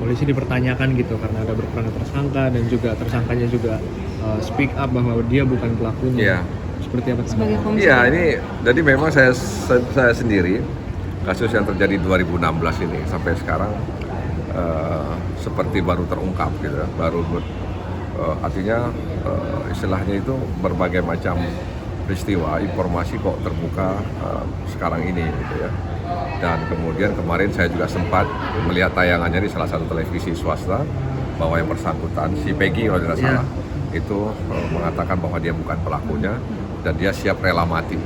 polisi dipertanyakan gitu karena ada berperan tersangka dan juga tersangkanya juga speak up bahwa dia bukan pelakunya. Iya. Seperti apa? Sebagai komisi. Iya, ini jadi memang saya sendiri kasus yang terjadi 2016 ini sampai sekarang seperti baru terungkap gitu ya, artinya istilahnya itu berbagai macam peristiwa informasi kok terbuka sekarang ini gitu ya. Dan kemudian kemarin saya juga sempat melihat tayangannya di salah satu televisi swasta bahwa yang bersangkutan si Peggy kalau tidak salah itu mengatakan bahwa dia bukan pelakunya dan dia siap rela mati.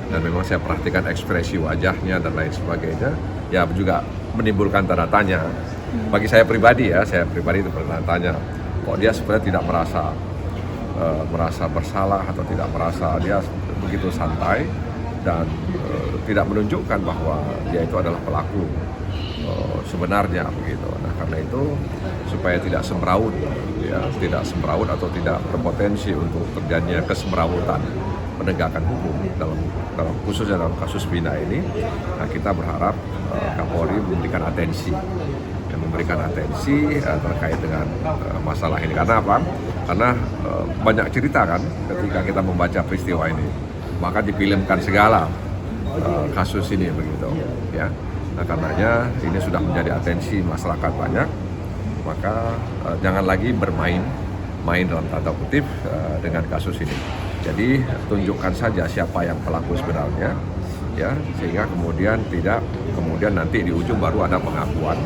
Dan memang saya perhatikan ekspresi wajahnya dan lain sebagainya, ya juga menimbulkan tanda tanya. Bagi saya pribadi itu bertanya tanya, kok dia sebenarnya tidak merasa bersalah atau tidak merasa, dia begitu santai dan tidak menunjukkan bahwa dia itu adalah pelaku sebenarnya begitu. Nah karena itu supaya tidak semrawut, atau tidak berpotensi untuk terjadinya kesemrawutan penegakan hukum khususnya dalam kasus Vina ini, nah kita berharap Kapolri memberikan atensi terkait dengan masalah ini. Karena apa? Karena banyak cerita kan ketika kita membaca peristiwa ini, maka difilmkan segala kasus ini begitu ya. Nah karenanya ini sudah menjadi atensi masyarakat banyak, maka jangan lagi bermain dalam tanda kutip dengan kasus ini. Jadi tunjukkan saja siapa yang pelaku sebenarnya, ya, sehingga kemudian nanti di ujung baru ada pengakuan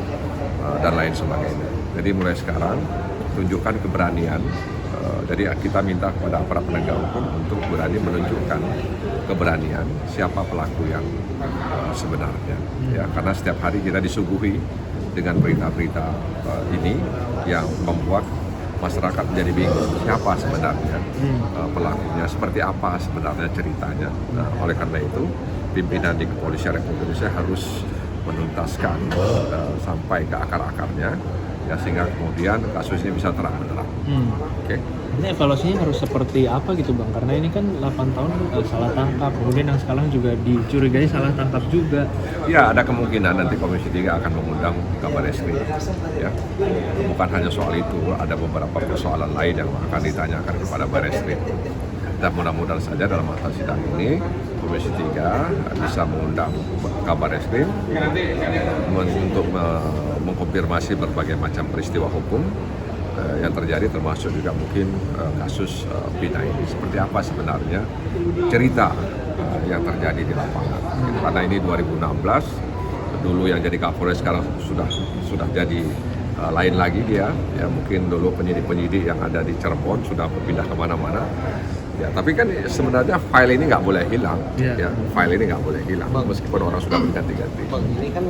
dan lain sebagainya. Jadi mulai sekarang tunjukkan keberanian. Jadi kita minta kepada aparat penegak hukum untuk berani menunjukkan keberanian siapa pelaku yang sebenarnya. Ya, karena setiap hari kita disuguhi dengan berita-berita ini yang membuat masyarakat menjadi bingung siapa sebenarnya pelakunya, seperti apa sebenarnya ceritanya. Nah, oleh karena itu pimpinan di Kepolisian Republik Indonesia harus menuntaskan sampai ke akar-akarnya, ya, sehingga kemudian kasus ini bisa terang-benderang. Oke. Ini evaluasinya harus seperti apa gitu Bang? Karena ini kan 8 tahun salah tangkap, kemudian yang sekarang juga dicurigai salah tangkap juga. Ya, ada kemungkinan nanti Komisi 3 akan mengundang Kabareskrim. Ya. Bukan hanya soal itu, ada beberapa persoalan lain yang akan ditanyakan kepada Bareskrim. Dan mudah-mudahan saja dalam masa sidang ini Komisi 3 bisa mengundang Kabareskrim untuk mengkonfirmasi berbagai macam peristiwa hukum yang terjadi, termasuk juga mungkin kasus Vina ini. Seperti apa sebenarnya cerita yang terjadi di lapangan. Karena ini 2016, dulu yang jadi Kapolres sekarang sudah jadi lain lagi dia. Ya, mungkin dulu penyidik-penyidik yang ada di Cirebon sudah berpindah kemana-mana. Ya, tapi kan sebenarnya file ini nggak boleh hilang. Ya, file ini nggak boleh hilang meskipun orang sudah berganti-ganti. Bang, ini kan